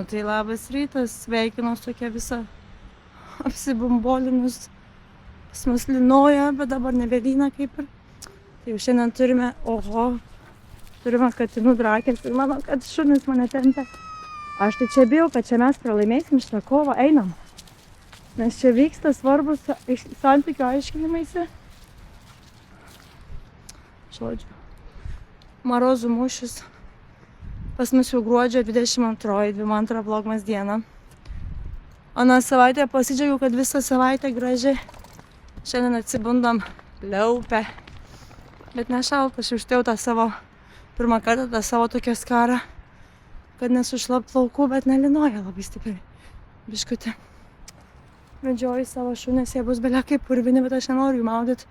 Nu tai labas rytas, sveikinos tokia visa apsibumbolinus. Pas mus lynoja, bet dabar nebelyna kaip ir. Tai jau šiandien turime katinų drakės ir manau, kad šunis mane tempia. Aš tai čia bijau, kad čia mes pralaimėsim šitą kovą, einam. Nes čia vyksta svarbus santykių aiškinimaisi. Žodžiu. Marozų mūšis. Pas mus jau gruodžio 22 vlogmas diena. Aną savaitę pasidžiaugiau, kad visą savaitę graži. Šiandien atsibundam liaupę. Bet nešalta, aš užtėjau tą savo pirmą kartą, tą savo tokią skarą, kad nesušlap plaukų, bet nelinoja labai stipriai. Biškutį. Medžioju savo šunis, jie bus belia kaip purvini, bet aš nenoriu jų maudyt.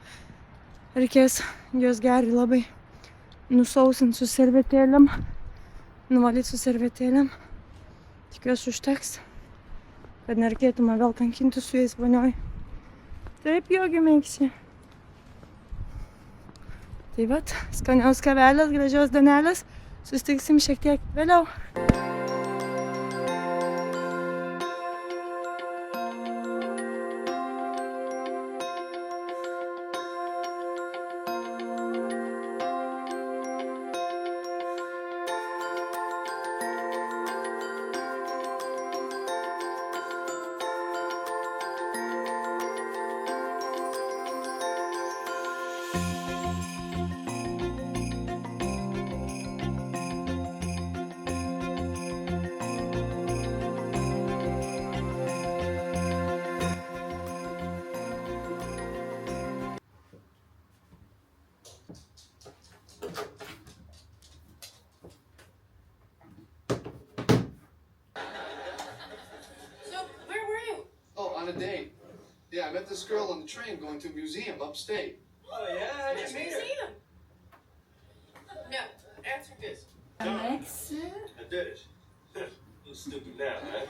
Reikės juos geriai labai nusausinti su servetėlėm, nuvalyti su servetėlėm. Tikiuosi užteks, kad nereikėtų man vėl kankinti su jais vonioj. Taip, jogi meiksi. Tai vat, skanios kavelės, gražios danelės. Susitiksim šiek tiek vėliau. On a date. Yeah, I met this girl on the train going to a museum upstate. Oh yeah, Which museum? No, answer this. Alex? I did it. You stupid now, man.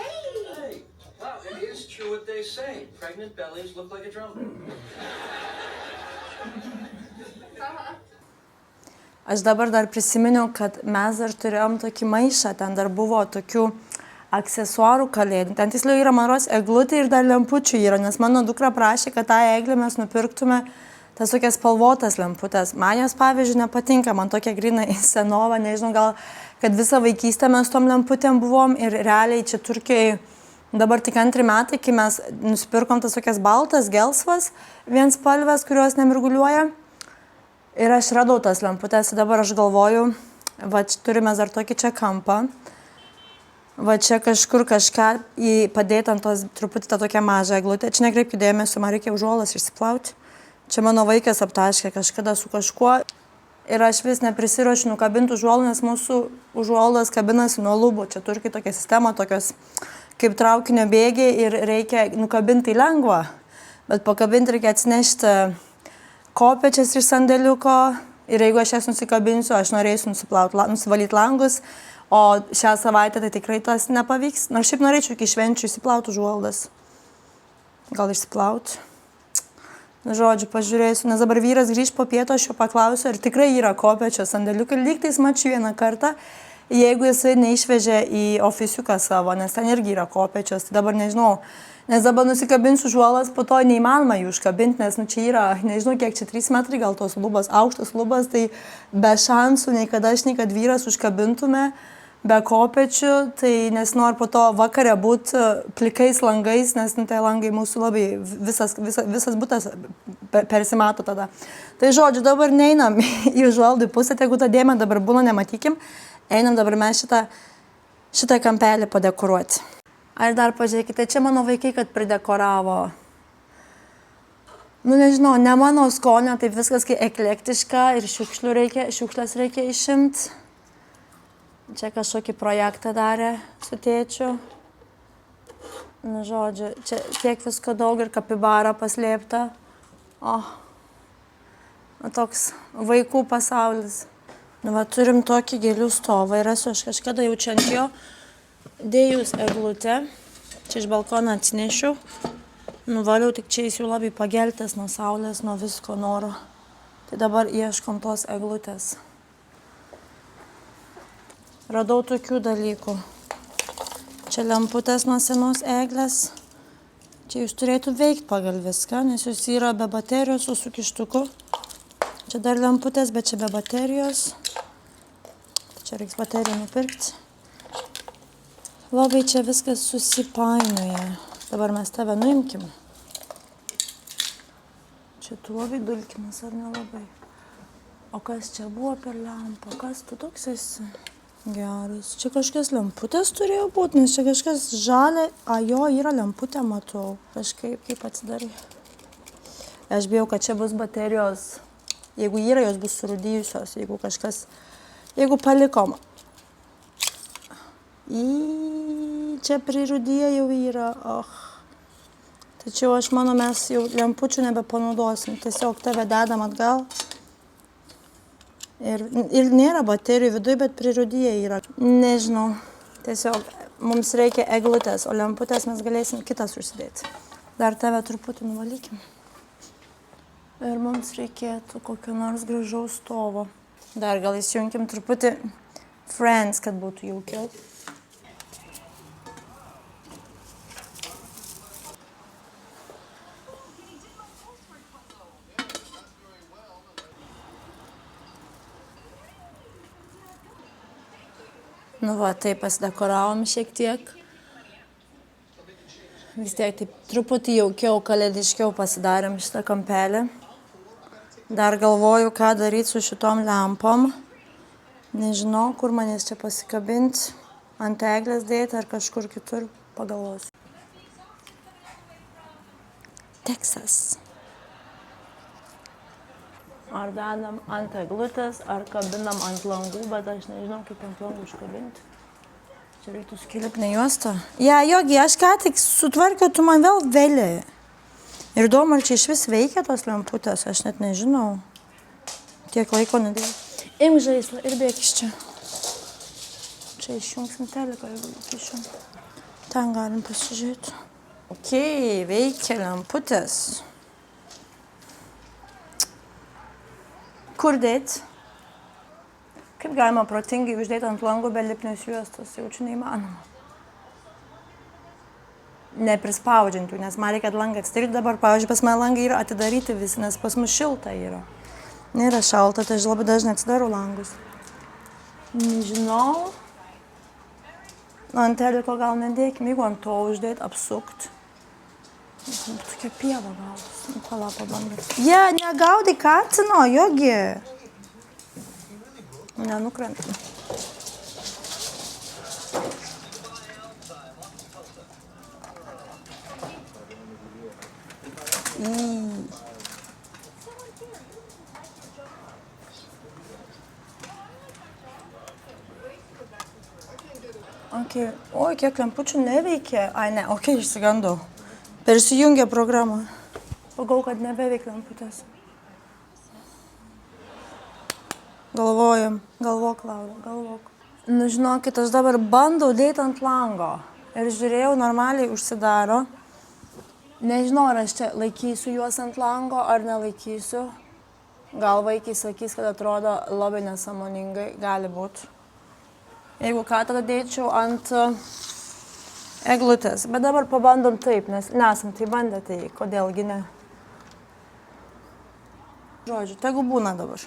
Hey! Hey, wow, it is true what they say. Pregnant bellies look like a drum. Aš dabar dar prisiminiau, kad mes dar turėjom tokį maišą, ten dar buvo tokių aksesuarų kalėdinių. Ten tiksliau yra maros eglutė ir dar lempučių yra, nes mano dukra prašė, kad tą eglę mes nupirktume tas tokias spalvotas lemputės. Man jos pavyzdžiui nepatinka, man tokia grynai senova, nežinau, gal kad visą vaikystę mes tom lemputėm buvom ir realiai čia Turkijai dabar tik 2 metai, kai mes nusipirkom tas tokias baltas, gelsvas, vienspalvės, kurios nemirguliuoja. Ir aš radau tas lemputės, dabar aš galvoju, va, turime dar tokį čia kampą. Va čia kažkur kažką padėti ant tos truputį tą tokią mažą eglutę. Čia nekreipkite dėmesio, man reikia užuolas išsiplauti. Čia mano vaikas aptaškė kažkada su kažkuo. Ir aš vis neprisiruošiu nukabinti užuolų, nes mūsų užuolas kabinasi nuo lubų. Čia Turkiai tokia sistema, tokios kaip traukinio bėgiai ir reikia nukabinti lengva. Bet pakabinti reikia atsinešti kopėčias iš sandėliuko. Ir jeigu aš jas nusikabinsiu, aš norėsiu nusivalyti langus. O šią savaitę tai tikrai tas nepavyks. Nors šiaip norėčiau iki švenčių išsiplauti užuoldas. Gal išsiplauti. Na, žodžiu, pažiūrėsiu. Nes dabar vyras grįž po pieto, aš jo paklausiu, ir tikrai yra kopėčio sandėliukai. Lygtais mačiau vieną kartą, jeigu jisai neišvežė į ofisiuką savo, nes ten irgi yra kopėčios. Tai dabar nežinau. Nes dabar nusikabinsiu užuolas, po to neįmanoma jų užkabinti, nes čia yra, nežinau kiek čia 3 metrai gal tos lubos, aukštos lubos, tai be šansų nei kad aš, nei kad vyras užkabintume. Be kopėčių, tai nesinori po to vakare būti plikais langais, nes tai langai mūsų labai, visas butas persimato tada. Tai žodžiu, dabar neinam į užuoldų pusę, jeigu tą dėmę dabar būna, nematykim, einam dabar mes šitą kampelį padekoruoti. Ar dar pažiūrėkite, čia mano vaikai, kad pridekoravo. Nu nežinau, ne mano skonio, taip viskas kai eklektiška ir šiukšlės reikia išimti. Čia kažkokį projektą darė su tėčiu. Nu, žodžiu, čia tiek visko daug ir kapibara paslėpta. O, toks vaikų pasaulis. Nu, va, turim tokį gėlių stovą ir esu aš kažkada jau čia ant jo dėjus eglutę. Čia iš balkono atsinešiau. Nuvaliau, tik čia jis jau labai pageltęs nuo saulės, nuo visko noro. Tai dabar ieškom tos eglutės. Radau tokių dalykų. Čia lemputės nuo senos eglės. Čia jūs turėtų veikti pagal viską, nes jūs yra be baterijos su kištuku. Čia dar lemputės, bet čia be baterijos. Čia reiks baterijų nupirkti. Labai čia viskas susipainioja. Dabar mes tave nuimkim. Čia tu labai dulkinas, ar nelabai? O kas čia buvo per lempą? Kas tu toks esi? Geras. Čia kažkas lemputės turėjo būti, nes čia kažkas žalia. A, jo, yra lemputė, matau. Kažkaip, kaip atsidarai. Aš bijau, kad čia bus baterijos. Jeigu yra, jos bus surūdyjusios. Jeigu kažkas... Jeigu palikom. Čia prirūdyje jau yra. Tačiau aš manau, mes jau lempučių nebepanaudosim. Tiesiog tave dedam atgal. Ir nėra baterijų viduje, bet prirūdyje yra. Nežinau. Tiesiog mums reikia eglutės, o lemputės mes galėsim kitas užsidėti. Dar tave truputį nuvalykim. Ir mums reikėtų kokio nors gražaus stovo. Dar gal įsijunkim truputį Friends, kad būtų jaukiau. Nu va, taip pasidekoravom šiek tiek. Vis tiek taip truputį jaukiau, kalėdiškiau pasidarėm šitą kampelį. Dar galvoju, ką daryti su šitom lempom. Nežinau, kur manęs čia pasikabinti. Ant eglės dėti ar kažkur kitur pagalvosiu. Teksas. Ar dedam ant eglutės, ar kabinam ant langų, bet aš nežinau, kaip ant langų iškabinti. Čia reiktų skilipinę juostą. Jogi, aš ką tik sutvarkiau, tu man vėl vėlė. Ir įdomu, ar čia iš vis veikia tos lemputės, aš net nežinau. Tiek laiko nedėjau. Imk žaislą ir bėk iš čia. Čia išjungsim teliką, jeigu įkišim. Ten galim pasižiūrėti. Ok, veikia lemputės. Kur dėti? Kaip galima protingai uždėti ant langų be lipnios juostos? Jaučiu neįmanoma. Neprispaudžiant jų, nes man reikia langą atsidaryti dabar. Pavyzdžiui, pas mane langai yra atidaryti visi, nes pas mus šilta yra. Nėra šalta, tai aš labai dažnai atsidarau langus. Nežinau. Ant teliko gal nedėkim, jeigu ant to uždėti, apsukt. Tokia pieva gaudos. Pala pabandyti. Negaudai katino, jogi. Nenukrenta. Okay. Oi, kiek lempučių neveikia. Ai, ne, išsigandau. Persijungia programą. Pagau, kad nebeveikia lemputės. Galvojam. Galvok, Laura, galvok. Nu, žinokit, aš dabar bandau dėti ant lango. Ir žiūrėjau, normaliai užsidaro. Nežinau, ar aš čia laikysiu juos ant lango, ar nelaikysiu. Gal vaikai sakys, kad atrodo labai nesąmoningai. Gali būti. Jeigu ką, tada dėčiau ant eglutės. Bet dabar pabandom taip, nes nesam tai bandę, tai kodėlgi ne. Žodžiu, tegu būna dabar.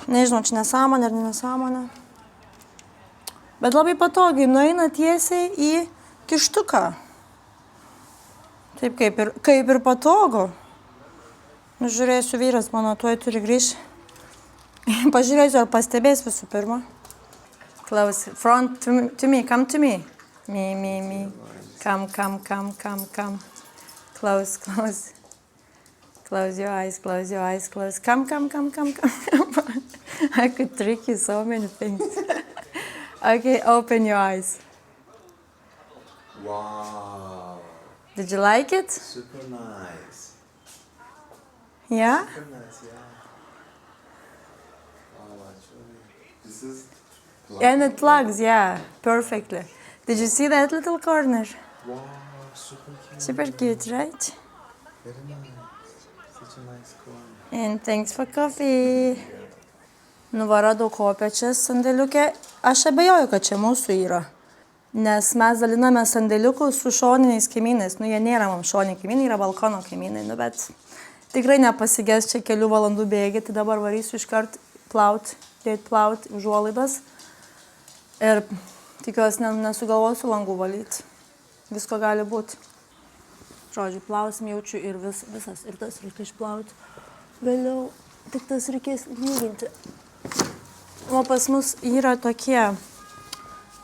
Nežinau, čia nesąmonė ar nesąmonė. Bet labai patogiai, nueina tiesiai į kištuką. Taip kaip ir patogu. Nu, žiūrėsiu, vyras mano tuoj turi grįžti. Pažiūrėsiu, ar pastebės visų pirma. Close, front to me, come to me. Me. Come. Close. Close your eyes, close. Come. I could trick you so many things. Okay, open your eyes. Wow. Did you like it? Super nice. Yeah? Super nice, yeah. Oh, actually, this is... And it plugs, yeah, perfectly. Did you see that little corner? Wow, super cute. Super cute, right? Very nice. Such a nice corner. And thanks for coffee. Nuvaradau kopėčias sandėliukė. Aš abejoju, kad čia mūsų yra. Nes mes daliname sandėliukus su šoniniais kaimynais. Nu, jie nėra mums šoniniai kaimynai, yra balkono kaimynai. Nu, bet tikrai nepasigės čia kelių valandų bėgi. Tai dabar varysiu iškart dėti užuolaidas. Ir tikiuosi nesugalvosiu langų valyti. Visko gali būti. Žodžiu, plausim jaučiu ir visas. Ir tas reikia išplauti. Vėliau tik tas reikės lyginti. O pas mus yra tokie,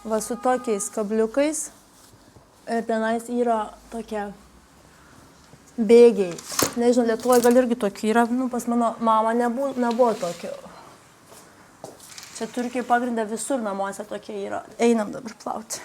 va su tokiais kabliukais. Ir tenais yra tokie bėgiai. Nežinau, Lietuvoje gal irgi tokie yra. Nu, pas mano mama nebuvo tokių. Čia Turkijai pagrindę visur namuose tokie yra. Einam dabar plauti.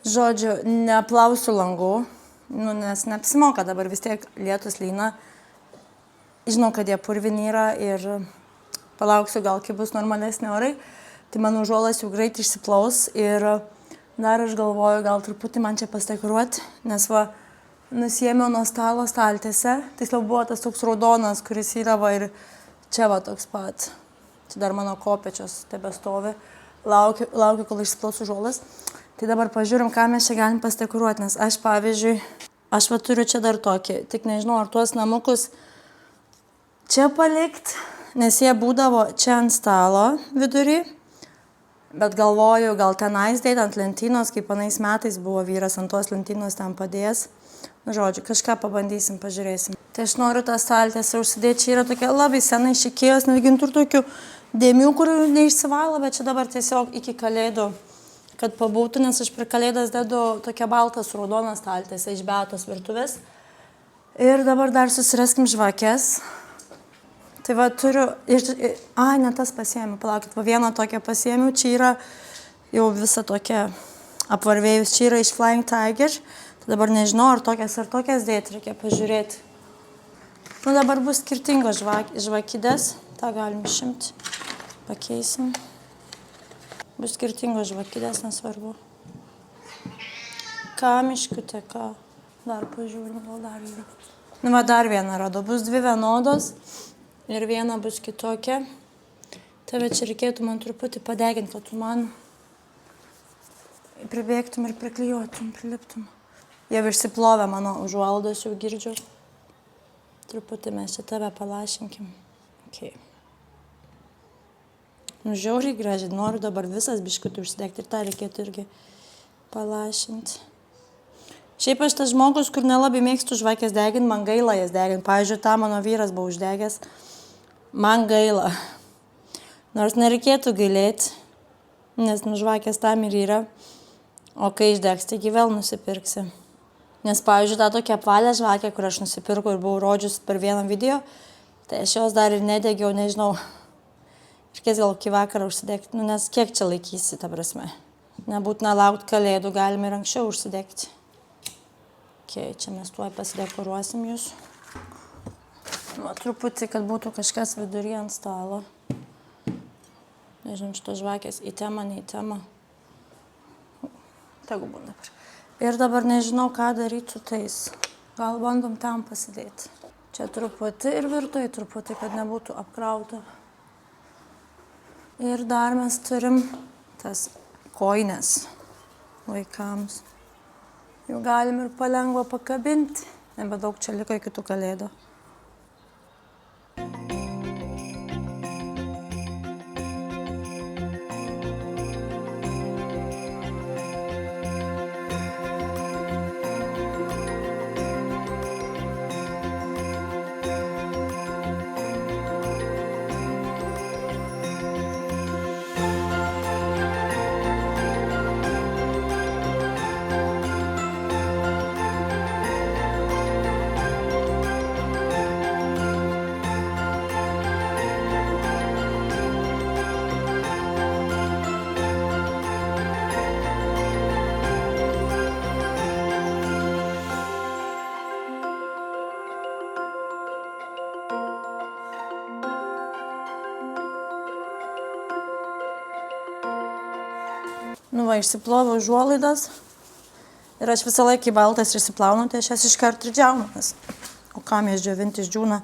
Žodžiu, neplausiu langų, nes neapsimoka dabar vis tiek lietus lyna. Žinau, kad jie purvini yra ir palauksiu gal, kai bus normalesni orai. Tai mano užuolas jau greit išsiplaus ir dar aš galvoju, gal truputį man čia pastekiruoti, nes va, nusiėmiau nuo stalo staltiese. Tiksliau buvo tas toks raudonas, kuris yra va ir čia va toks pat. Čia dar mano kopėčios tebestovi. Laukiu, kol išsiplaus užuolas. Tai dabar pažiūrim, ką mes čia galim pastekiruoti, nes aš, pavyzdžiui, aš va turiu čia dar tokį, tik nežinau, ar tuos namukus čia palikti, nes jie būdavo čia ant stalo vidury, bet galvoju, gal tenais dėti ant lentynos, kaip anais metais buvo vyras ant tos lentynos ten padėjęs. Nu, žodžiu, kažką pabandysim, pažiūrėsim. Tai aš noriu tą staltiesę užsidėti, čia yra tokia labai senai iš Ikėjos, netgi tur tokių dėmių, kurių neišsivalo, bet čia dabar tiesiog iki kalėdų. Kad pabūtų, nes aš prie kalėdas dedu tokią baltą su raudoną staltiesę iš Beatos virtuvės. Ir dabar dar susiraskim žvakes. Tai va turiu, ne tas pasiėmiau, palaukit, va vieną tokią pasiėmiau, čia yra jau visa tokia apvarvėjus, čia yra iš Flying Tiger. Tai dabar nežinau, ar tokias dėti, reikia pažiūrėti. Nu dabar bus skirtingos žvakidės, tą galim išimti, pakeisim. Bus skirtingos žvakidės, nesvarbu. Ką, miškiutė, ką? Dar pažiūrim, gal dar yra. Nu, va, dar vieną rado. Bus dvi vienodos ir viena bus kitokia. Tave čia reikėtų man truputį padeginti, kad tu man pribėgtum ir priklijuotum, priliptum. Jau išsiplovė mano užuolaidos, jau girdžiu. Truputį mes čia tave palašinkim. Okay. Nu, žiauriai gražiai, noriu dabar visas biškutį užsidegti ir tą reikėtų irgi palašinti. Šiaip aš tas žmogus, kur nelabai mėgstu žvakės deginti, man gaila jas deginti. Pavyzdžiui, tą mano vyras buvo uždegęs, man gaila. Nors nereikėtų gailėti, nes žvakės tam ir yra, o kai išdegs, taigi vėl nusipirksi. Nes, pavyzdžiui, tą tokią apvalę žvakę, kur aš nusipirkau ir buvau rodžius per vieną video, tai aš jos dar ir nedegiau, nežinau. Reikės gal iki vakarą užsidegti, nes kiek čia laikysi, ta prasme. Nebūtina laukti kalėdų, galime ir anksčiau užsidegti. Okay, čia mes tuoj pasidekoruosim jūs. Nu, truputį, kad būtų kažkas vidury ant stalo. Nežinau, šitos žvakės į temą, ne į temą. Tegu būna dabar. Ir dabar nežinau, ką daryti su tais. Gal bandom tam pasidėti. Čia truputį ir virtuvėj truputį, kad nebūtų apkrauta. Ir dar mes turim tas kojines vaikams. Jau galim ir palengva pakabinti. Nebedaug čia liko iki tų kalėdų. Nu va, išsiploviau užuolaidas. Ir aš visą laiką į baltas išsiplaunu, tai aš jas iškart ir džiaunu. O kam jas džiovinti išdžiūna?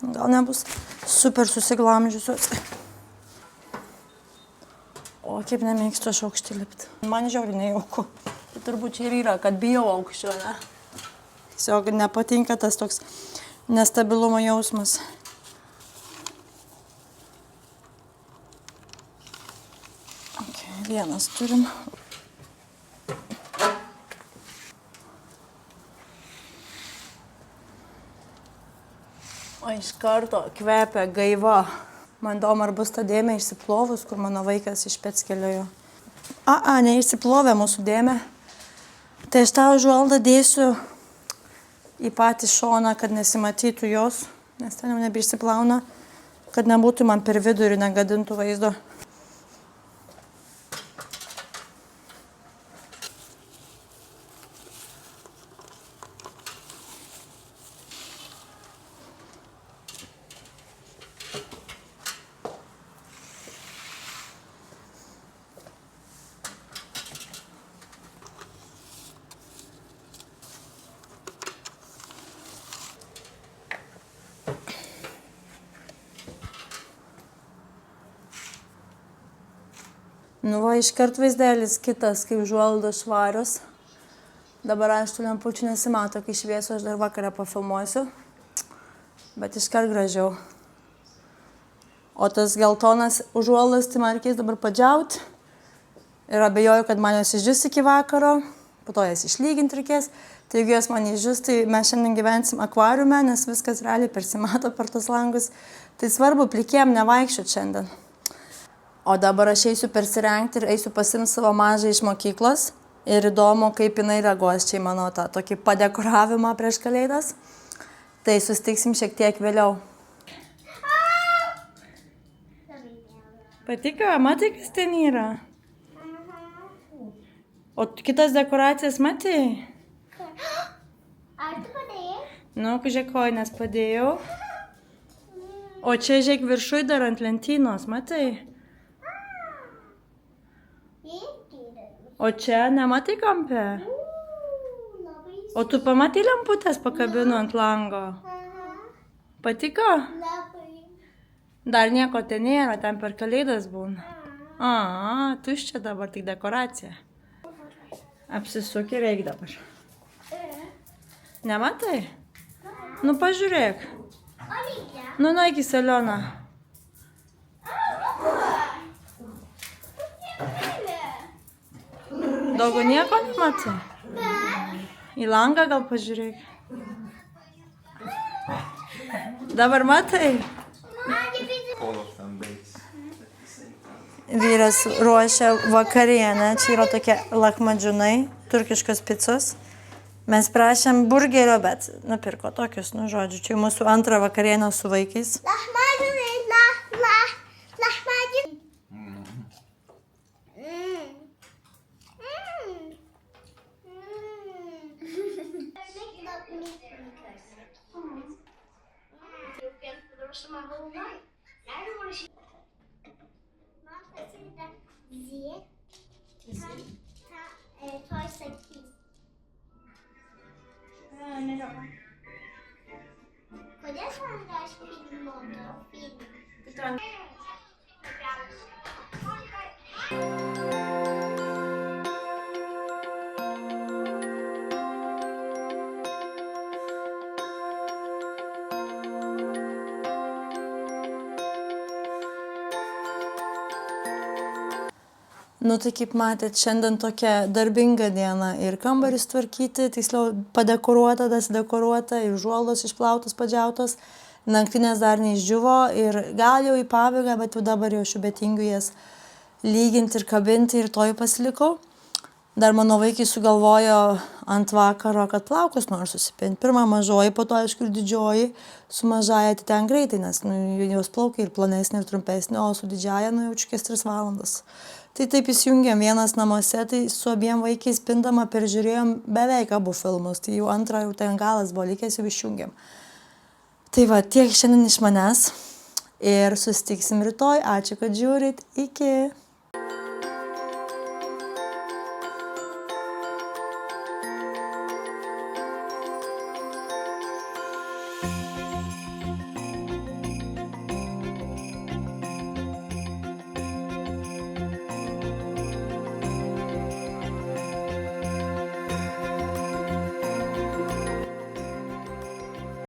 Gal nebus super susiglamžiusios. O kaip nemėgstu aš aukštį lipti. Man žiauriai nejauku. Tai turbūt čia ir yra, kad bijau aukščio, ne? Tiesiog nepatinka tas toks nestabilumo jausmas. Okay, vienas turim. O iš karto kvepia gaiva. Man įdomu, ar bus ta dėmė išsiplovus, kur mano vaikas iš Pėdskelio. Neišsiplovė mūsų dėmė. Tai aš tą užuolaidą dėsiu į patį šoną, kad nesimatytų jos, nes ten jau nebeišsiplauna, kad nebūtų man per vidurį negadintų vaizdo. Nu va, iškart vaizdelis kitas, kaip užuolaidos švarios. Dabar aš tų lempučių nesimato, kai šviesu, aš dar vakarą pafilmuosiu. Bet iškart gražiau. O tas geltonas užuolaidas, tai man reikės dabar padžiauti. Ir abejoju, kad man jos išdžius iki vakaro. Po to jas išlyginti reikės. Tai jeigu jos man išdžius, tai mes šiandien gyvensim akvariume, nes viskas realiai persimato per tos langus. Tai svarbu plikiem nevaikščioti šiandien. O dabar aš eisiu persirengti ir eisiu pasimti savo mažą iš mokyklos. Ir įdomu, kaip jinai reaguos čia į mano tą tokį padekoravimą prieš kalėdas. Tai susitiksim šiek tiek vėliau. Patiko? Matai, kas ten yra? O kitas dekoracijas matai? Ar tu padėjai? Nu, žiūrėk, kojines padėjau. O čia, žiūrėk, viršui dar ant lentynos, matai? O čia nematai kampe? Labai. O tu pamatai lemputės pakabinu ant lango? Patiko? Labai. Dar nieko ten nėra, ten per kalėdas būna. Tuščia dabar, tik dekoracija. Apsisuk ir eik dabar. Nematai? Nu, pažiūrėk. Olygia. Nu, nueik į salioną. Daugiau nieko nematai? Į langą gal pažiūrėk. Dabar matai? All of them bakes. Vyras ruošia vakarienę. Čia yra tokie lakmadžunai, turkiškos picos. Mes prašėm burgerio, bet nupirko tokius, žodžiu. Čia mūsų antrą vakarienę su vaikais. Lahmacun, lahmacun. Kodėl man reiškia filmo? Nu tai kaip matėt, šiandien tokia darbinga diena ir kambarys tvarkyti, tiksliau padekoruota, dekoruota, ir užuolaidos išplautos, padžiautos, naktinės dar neišdžiuvo ir gal jau į pabaigą, bet jau dabar jau šiubetingiu jas lyginti ir kabinti ir toj pasilikau. Dar mano vaikai sugalvojo ant vakaro, kad plaukus nori susipinti. Pirma mažoji, po to aišku ir didžioji, su mažaja tai ten greitai, nes jos plaukai ir plonesnė ir trumpesnė, o su didžiaja jau čiukės 3 valandas. Tai taip įsijungėm vienas namuose, tai su abiem vaikais pindama peržiūrėjom beveik abu filmus, tai jau antrą jau ten galas buvo likęs, jau išjungėm. Tai va, tiek šiandien iš manęs ir susitiksim rytoj, ačiū, kad žiūrit, iki.